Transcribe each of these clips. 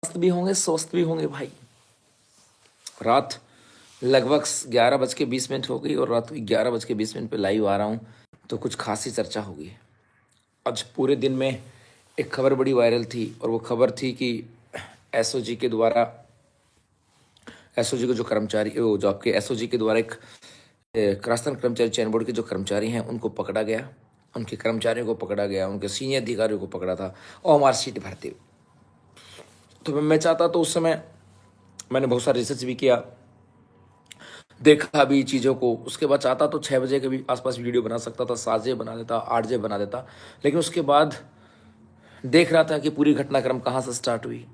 मस्त भी होंगे, स्वस्थ भी होंगे भाई। रात लगभग 11:20 हो गई और रात 11:20 पे लाइव आ रहा हूँ, तो कुछ खासी चर्चा होगी। आज पूरे दिन में एक खबर बड़ी वायरल थी और वो खबर थी कि एसओजी के द्वारा, एसओजी के जो कर्मचारी, वो जो आपके एसओजी के द्वारा एक राजस्थान कर्मचारी चयन बोर्ड के जो कर्मचारी हैं उनको पकड़ा गया, उनके कर्मचारियों को पकड़ा गया, उनके सीनियर अधिकारियों को पकड़ा था और मार्कशीट भरते। तो मैं चाहता तो उस समय मैंने बहुत सारा रिसर्च भी किया, देखा भी चीज़ों को। उसके बाद चाहता तो 6 बजे के भी आसपास वीडियो बना सकता था, 7 बजे बना देता, 8 बजे बना देता। लेकिन उसके बाद देख रहा था कि पूरी घटनाक्रम कहाँ से स्टार्ट हुई,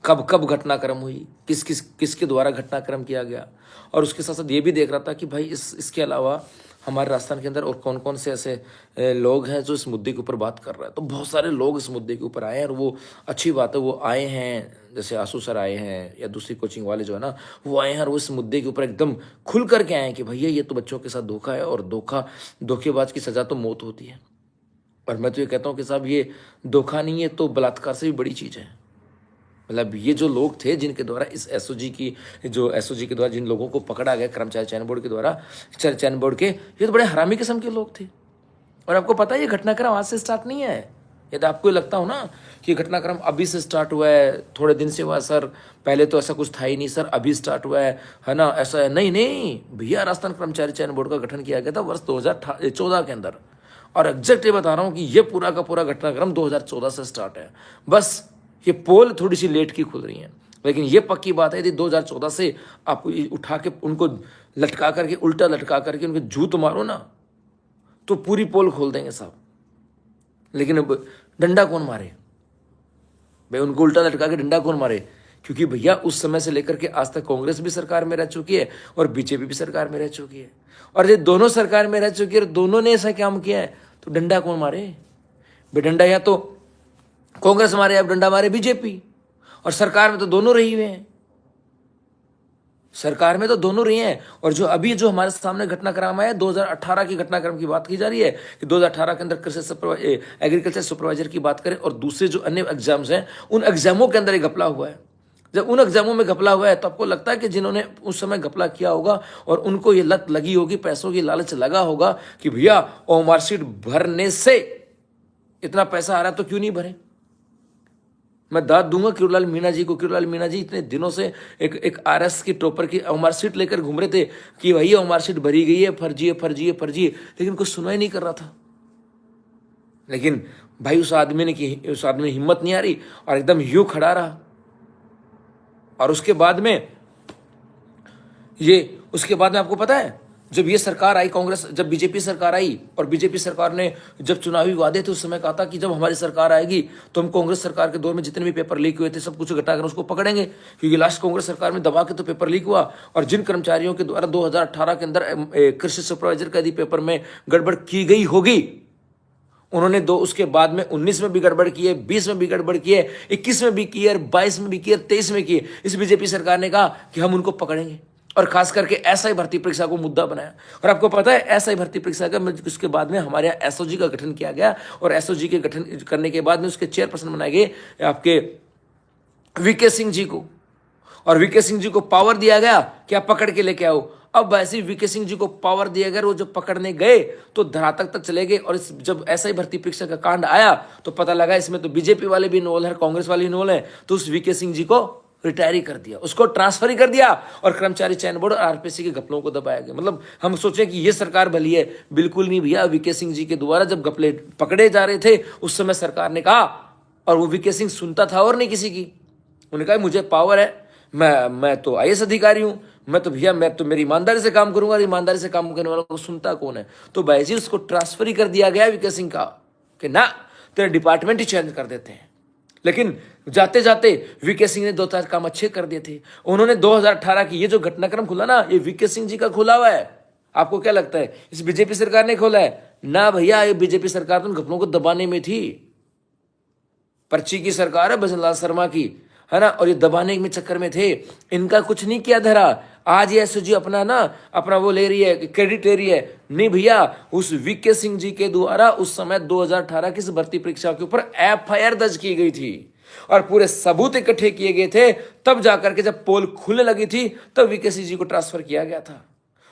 कब कब घटनाक्रम हुई, किसके द्वारा घटनाक्रम किया गया। और उसके साथ साथ ये भी देख रहा था कि भाई इसके अलावा हमारे राजस्थान के अंदर और कौन कौन से ऐसे लोग हैं जो इस मुद्दे के ऊपर बात कर रहे हैं। तो बहुत सारे लोग इस मुद्दे के ऊपर आए हैं और वो अच्छी बात है, वो आए हैं। जैसे आंसू सर आए हैं या दूसरी कोचिंग वाले जो है ना, वो आए हैं और वो इस मुद्दे के ऊपर एकदम खुल करके आए हैं कि भैया ये तो बच्चों के साथ धोखा है और धोखेबाज की सज़ा तो मौत होती है। और मैं तो ये कहता हूँ कि साहब ये धोखा नहीं है तो बलात्कार से भी बड़ी चीज़ है। मतलब ये जो लोग थे जिनके द्वारा इस एसओजी के द्वारा जिन लोगों को पकड़ा गया कर्मचारी चयन बोर्ड के द्वारा, चयन बोर्ड के, ये तो बड़े हरामी किस्म के लोग थे। और आपको पता है ये घटनाक्रम आज से स्टार्ट नहीं है। यदि आपको लगता हो ना कि घटनाक्रम अभी से स्टार्ट हुआ है, थोड़े दिन से हुआ सर, पहले तो ऐसा कुछ था ही नहीं सर, अभी स्टार्ट हुआ है ना, ऐसा है। नहीं नहीं भैया, राजस्थान कर्मचारी चयन बोर्ड का गठन किया गया था वर्ष 2014 के अंदर। और एग्जैक्ट ये बता रहा हूँ कि ये पूरा का पूरा घटनाक्रम 2014 से स्टार्ट है। बस ये पोल थोड़ी सी लेट की खुल रही है, लेकिन ये पक्की बात है यदि 2014 से आप उठा के उनको लटका करके, उल्टा लटका करके उनके जूत मारो ना, तो पूरी पोल खोल देंगे साहब। लेकिन अब डंडा कौन मारे भाई, उनको उल्टा लटका के डंडा कौन मारे? क्योंकि भैया उस समय से लेकर के आज तक कांग्रेस भी सरकार में रह चुकी है और बीजेपी भी सरकार में रह चुकी है। और ये दोनों सरकार में रह चुकी है और दोनों ने ऐसा काम किया है, तो डंडा कौन मारे भाई? डंडा या तो कांग्रेस मारे या डंडा मारे बीजेपी। और सरकार में तो दोनों रही हुए हैं, सरकार में तो दोनों रही हैं। और जो अभी जो हमारे सामने घटनाक्रम आया 2018 की घटनाक्रम की बात की जा रही है कि 2018 के अंदर कृषि एग्रीकल्चर सुपरवाइजर की बात करें और दूसरे जो अन्य एग्जाम्स हैं उन एग्जामों के अंदर एक घपला हुआ है। जब उन एग्जामों में घपला हुआ है तो आपको लगता है कि जिन्होंने उस समय घपला किया होगा और उनको ये लत लगी होगी, पैसों की लालच लगा होगा कि भैया ओ मार्कशीट भरने से इतना पैसा आ रहा है तो क्यों नहीं भरे। मैं दाद दूंगा किरोलाल मीणा जी को। किरोलाल मीणा जी इतने दिनों से एक आरएस की टॉपर की मार्कशीट लेकर घूम रहे थे कि भैया मार्कशीट भरी गई है, फर्जी है, फर्जी है, फर्जी है, लेकिन कुछ सुनवाई नहीं कर रहा था। लेकिन भाई उस आदमी ने हिम्मत नहीं आ रही और एकदम यूं खड़ा रहा। और उसके बाद में आपको पता है, जब ये सरकार आई कांग्रेस, जब बीजेपी सरकार आई और बीजेपी सरकार ने जब चुनावी वादे थे उस समय कहा था कि जब हमारी सरकार आएगी तो हम कांग्रेस सरकार के दौर में जितने भी पेपर लीक हुए थे सब कुछ घटाकर उसको पकड़ेंगे, क्योंकि लास्ट कांग्रेस सरकार में दबा के तो पेपर लीक हुआ। और जिन कर्मचारियों के द्वारा 2018 के अंदर कृषि सुपरवाइजर का यदि पेपर में गड़बड़ की गई होगी, उन्होंने उसके बाद में 19 में भी गड़बड़ की है, 20 में भी गड़बड़ की है, 21 में भी की है, 22 में भी की है, 23 में की है। इस बीजेपी सरकार ने कहा कि हम उनको पकड़ेंगे और खास करके एसआई भर्ती परीक्षा को मुद्दा बनाया। और आपको पता है एसआई भर्ती परीक्षा का उसके बाद में हमारे यहाँ एसओजी का गठन किया गया और एसओजी के गठन करने के बाद में उसके चेयरपर्सन बनाए गए आपके वीके सिंह जी को। और वीके सिंह जी को पावर दिया गया कि आप पकड़ के लेके आओ। अब वैसे ही वीके सिंह जी को पावर दिया गया, वो जब पकड़ने गए तो धरातल तक चले गए। और जब एसआई भर्ती परीक्षा का कांड आया तो पता लगा इसमें तो बीजेपी वाले भी इन्वॉल्व है, कांग्रेस वाले इन्वॉल्व है। तो उस वीके सिंह जी को रिटायर ही कर दिया, उसको ट्रांसफर ही कर दिया और कर्मचारी चयन बोर्ड और आरपीसी के घपलों को दबाया गया। मतलब हम सोचे कि ये सरकार भली है, बिल्कुल नहीं भैया। वीके सिंह जी के द्वारा जब घपले पकड़े जा रहे थे उस समय सरकार ने कहा, और वो वीके सिंह सुनता था और नहीं किसी की। उन्होंने कहा मुझे पावर है, मैं तो आईएएस अधिकारी हूं, मैं तो भैया मैं तो मेरी ईमानदारी से काम करूंगा। ईमानदारी से काम करने वालों को सुनता कौन है? तो भाई जी उसको ट्रांसफर ही कर दिया गया वीके सिंह का कि ना तेरे डिपार्टमेंट ही चेंज कर देते हैं। लेकिन जाते जाते वीके सिंह ने 2-4 काम अच्छे कर दिए थे। उन्होंने 2018 की ये जो घटनाक्रम खुला ना, ये वीके सिंह जी का खुला हुआ है। आपको क्या लगता है इस बीजेपी सरकार ने खोला है? ना भैया, ये बीजेपी सरकार तो उन घपलों को दबाने में थी। पर्ची की सरकार है भजनलाल शर्मा की, है ना, और ये दबाने में चक्कर में थे। इनका कुछ नहीं किया धरा। आज ये एसओजी अपना वो ले रही है, क्रेडिट ले रही है। नहीं भैया, उस वीके सिंह जी के द्वारा उस समय 2018 की भर्ती परीक्षा के ऊपर एफआईआर दर्ज की गई थी। और पूरे सबूत इकट्ठे किए गए थे, तब जाकर के जब पोल खुलने लगी थी तब वीके सिंह जी को ट्रांसफर किया गया था।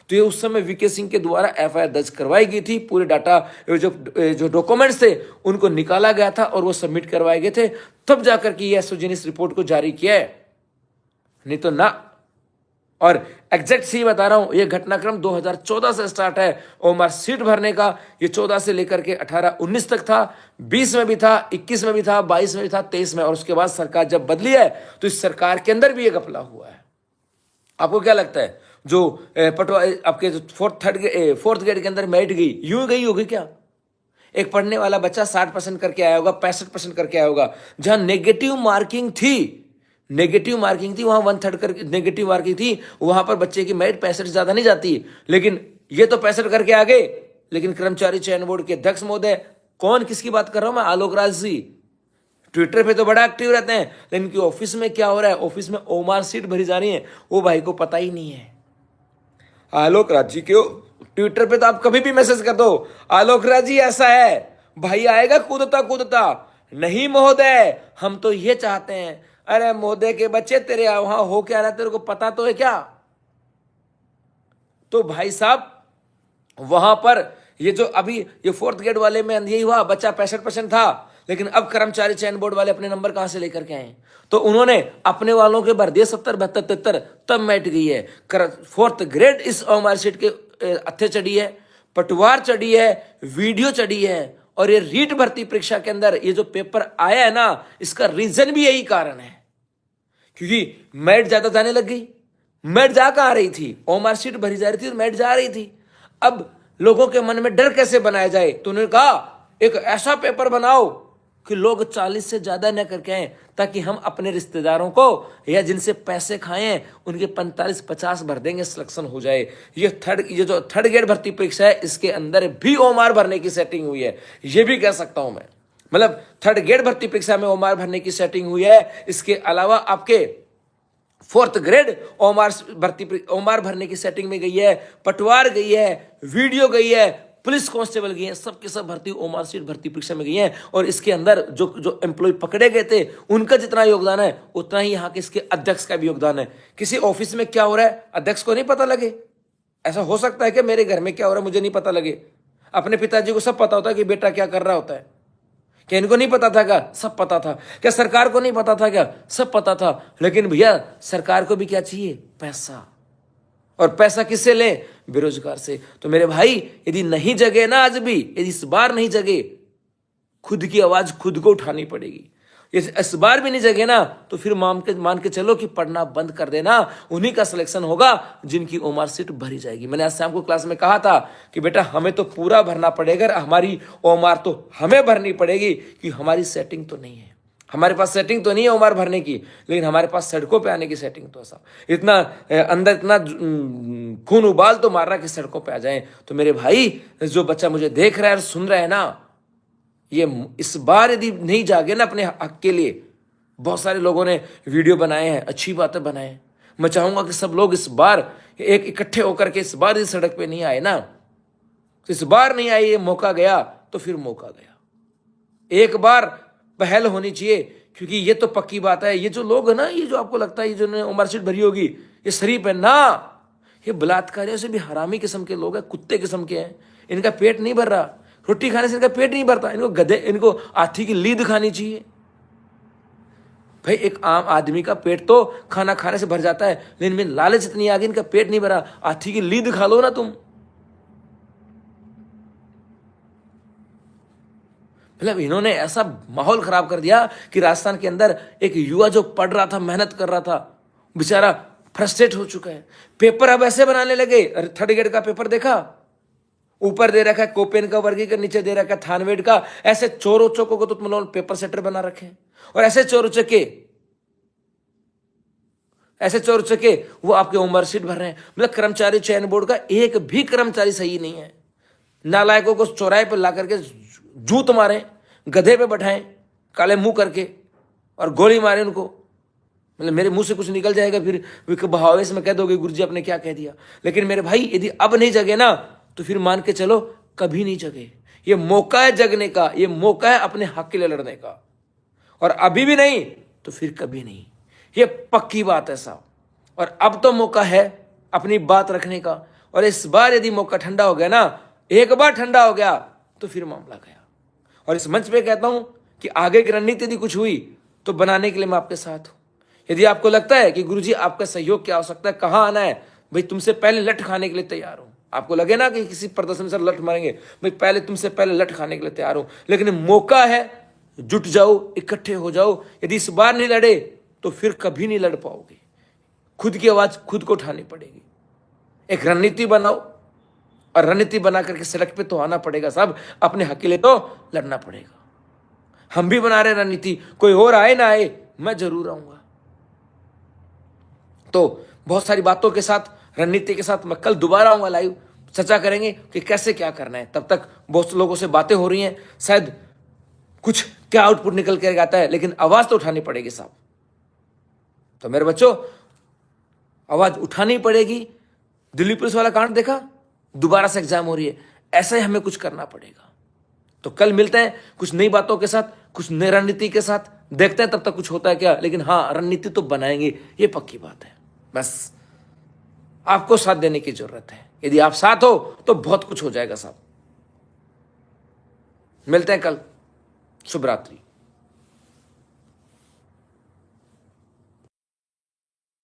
तो ये उस समय वीके सिंह के द्वारा एफआईआर दर्ज करवाई गई थी, पूरे डाटा जो डॉक्यूमेंट्स थे उनको निकाला गया था और वो सबमिट करवाए गए थे, तब जाकर के ये एसोजेनिस रिपोर्ट को जारी किया है, नहीं तो ना। और एग्जैक्ट सी बता रहा हूं, ये घटनाक्रम 2014 से स्टार्ट है ओमआर सीट भरने का। ये 14 से लेकर के 18-19 तक था, 20 में भी था, 21 में भी था, 22 में भी था, 23 में, और उसके बाद सरकार जब बदली है तो इस सरकार के अंदर भी ये घपला हुआ है। आपको क्या लगता है जो आपके जो फोर्थ ग्रेड के अंदर मेरिट गई, यूं गई होगी क्या? एक पढ़ने वाला बच्चा 60% करके आया होगा, 65% करके आया होगा। जहां नेगेटिव मार्किंग थी वहां 1/3 करके नेगेटिव मार्किंग थी, वहां पर बच्चे की मेरिट 65 से ज्यादा नहीं जाती। लेकिन ये तो 65 करके आ गए। लेकिन कर्मचारी चयन बोर्ड के अध्यक्ष महोदय, कौन किसकी बात कर रहा हूं मैं? आलोक राज जी ट्विटर पे तो बड़ा एक्टिव रहते हैं, लेकिन इनकी ऑफिस में क्या हो रहा है, ऑफिस में ओमआर सीट भरी जा रही है, वो भाई को पता ही नहीं है। आलोक राज जी क्यों ट्विटर पे तो आप कभी भी मैसेज कर दो, आलोक राज जी ऐसा है, भाई आएगा कूदता नहीं महोदय, हम तो ये चाहते हैं। अरे महोदय के बच्चे, तेरे वहां हो क्या रहा, तेरे को पता तो है क्या? तो भाई साहब वहां पर ये जो अभी ये फोर्थ ग्रेड वाले में यही हुआ, बच्चा 65% था, लेकिन अब कर्मचारी चयन बोर्ड वाले अपने नंबर कहां से लेकर के आए? तो उन्होंने अपने वालों के भर दिए 70, 72, 73, तब मैट गई है। फोर्थ ग्रेड इस ओमआर सीट के अत्थे चढ़ी है, पटवार चढ़ी है, वीडियो चढ़ी है। और ये रीट भर्ती परीक्षा के अंदर ये जो पेपर आया है ना, इसका रीजन भी यही कारण है, क्योंकि मैट ज्यादा जाने लग गई। मैट जा कहां रही थी? ओमआर सीट भरी जा रही थी, मैट जा रही थी। अब लोगों के मन में डर कैसे बनाया जाए? तो उन्होंने कहा एक ऐसा पेपर बनाओ कि लोग 40 से ज्यादा न करके आए, ताकि हम अपने रिश्तेदारों को या जिनसे पैसे खाएं उनके 45-50 भर देंगे, सिलेक्शन हो जाए। ये जो थर्ड ग्रेड भर्ती परीक्षा है, इसके अंदर भी ओमआर भरने की सेटिंग हुई है, ये भी कह सकता हूं मैं। मतलब थर्ड ग्रेड भर्ती परीक्षा में ओमआर भरने की सेटिंग हुई है। इसके अलावा आपके फोर्थ ग्रेड ओमआर भरने की सेटिंग में गई है, पटवार गई है, वीडियो गई है, पुलिस कांस्टेबल गई है, सबके सब भर्ती ओमआर सीट भर्ती परीक्षा में गई है। और इसके अंदर जो एम्प्लॉय पकड़े गए थे उनका जितना योगदान है उतना ही यहाँ के इसके अध्यक्ष का भी योगदान है। किसी ऑफिस में क्या हो रहा है अध्यक्ष को नहीं पता लगे? ऐसा हो सकता है कि मेरे घर में क्या हो रहा है मुझे नहीं पता लगे? अपने पिताजी को सब पता होता है कि बेटा क्या कर रहा होता है। क्या इनको नहीं पता था क्या? सब पता था। क्या सरकार को नहीं पता था क्या? सब पता था। लेकिन भैया सरकार को भी क्या चाहिए? पैसा। और पैसा किससे ले? बेरोजगार से। तो मेरे भाई यदि नहीं जगे ना, आज भी यदि इस बार नहीं जगे, खुद की आवाज खुद को उठानी पड़ेगी। इस बार भी नहीं जगे ना, तो फिर मान के चलो कि पढ़ना बंद कर देना। उन्हीं का सिलेक्शन होगा जिनकी ओमआर सीट भरी जाएगी। मैंने आज शाम को क्लास में कहा था कि बेटा हमें तो पूरा भरना पड़ेगा, हमारी ओमआर तो हमें भरनी पड़ेगी, कि हमारी सेटिंग तो नहीं है। हमारे पास सेटिंग तो नहीं है ओमआर भरने की, लेकिन हमारे पास सड़कों पे आने की सेटिंग तो है साहब। इतना अंदर इतना खून उबाल तो मार रहा कि सड़कों पे आ जाए। तो मेरे भाई जो बच्चा मुझे देख रहा है और सुन रहा है ना, ये इस बार यदि नहीं जागे ना अपने हक के लिए, बहुत सारे लोगों ने वीडियो बनाए हैं, अच्छी बातें बनाए। मैं चाहूंगा कि सब लोग इस बार एक इकट्ठे होकर के इस बार इस सड़क पे नहीं आए ना, तो इस बार नहीं आए, ये मौका गया तो फिर मौका गया। एक बार पहल होनी चाहिए, क्योंकि ये तो पक्की बात है। ये जो लोग है ना, ये जो आपको लगता है ये जो उमर सीट भरी होगी ये शरीफ है ना, ये बलात्कारियों से भी हरामी किस्म के लोग हैं, कुत्ते किस्म के हैं। इनका पेट नहीं भर रहा, रोटी खाने से इनका पेट नहीं भरता। इनको हाथी की लीद खानी चाहिए। भाई एक आम आदमी का पेट तो खाना खाने से भर जाता है, लेकिन इनमें लालच इतनी आ गई, इनका पेट नहीं भरा, हाथी की लीद खा लो ना तुम। मतलब इन्होंने ऐसा माहौल खराब कर दिया कि राजस्थान के अंदर एक युवा जो पढ़ रहा था, मेहनत कर रहा था, बेचारा फ्रस्ट्रेट हो चुका है। पेपर अब ऐसे बनाने लगे। अरे थर्ड ग्रेड का पेपर देखा, ऊपर दे रखा है कोपेन का वर्गीकरण, नीचे दे रखा है थानवेड का। ऐसे चोरों चौकों को तो तुम लोग पेपर सेटर बना रखे हैं, और ऐसे चोरों चके वो आपके ओमआर सीट भर रहे हैं। मतलब कर्मचारी चयन बोर्ड का एक भी कर्मचारी सही नहीं है। नालायकों को चौराहे पर ला करके जूत मारे, गधे पे बैठाएं काले मुंह करके, और गोली मारे उनको। मतलब मेरे मुंह से कुछ निकल जाएगा, फिर बहावेश में कह दोगे गुरुजी आपने क्या कह दिया। लेकिन मेरे भाई यदि अब नहीं जगे ना, तो फिर मान के चलो कभी नहीं जगे। ये मौका है जगने का, ये मौका है अपने हक के लिए लड़ने का। और अभी भी नहीं तो फिर कभी नहीं, ये पक्की बात है साहब। और अब तो मौका है अपनी बात रखने का, और इस बार यदि मौका ठंडा हो गया ना, एक बार ठंडा हो गया तो फिर मामला गया। और इस मंच पे कहता हूं कि आगे की रणनीति यदि कुछ हुई तो बनाने के लिए मैं आपके साथ हूं। यदि आपको लगता है कि गुरुजी आपका सहयोग क्या हो सकता है, कहां आना है, भाई तुमसे पहले लठ खाने के लिए तैयार हूं। आपको लगे ना कि किसी प्रदर्शन में सर लठ मारेंगे, भाई पहले तुमसे पहले लठ खाने के लिए तैयार हूं, लेकिन मौका है, जुट जाओ, इकट्ठे हो जाओ। यदि इस बार नहीं लड़े तो फिर कभी नहीं लड़ पाओगे। खुद की आवाज खुद को उठानी पड़ेगी। एक रणनीति बनाओ, और रणनीति बना करके सड़क पे तो आना पड़ेगा साहब, अपने हक के लिए तो लड़ना पड़ेगा। हम भी बना रहे रणनीति, कोई और आए ना आए, मैं जरूर आऊंगा। तो बहुत सारी बातों के साथ, रणनीति के साथ मैं कल दोबारा आऊंगा लाइव, चर्चा करेंगे कि कैसे क्या करना है। तब तक बहुत लोगों से बातें हो रही हैं, शायद कुछ क्या आउटपुट निकल कर आता है, लेकिन आवाज तो उठानी पड़ेगी साहब। तो मेरे बच्चों, आवाज उठानी पड़ेगी। दिल्ली पुलिस वाला कांड देखा, दोबारा से एग्जाम हो रही है, ऐसा ही हमें कुछ करना पड़ेगा। तो कल मिलते हैं कुछ नई बातों के साथ, कुछ नई रणनीति के साथ, देखते हैं तब तक कुछ होता है क्या। लेकिन हाँ, रणनीति तो बनाएंगे, ये पक्की बात है। बस आपको साथ देने की जरूरत है। यदि आप साथ हो तो बहुत कुछ हो जाएगा साहब। मिलते हैं कल। शुभ रात्रि।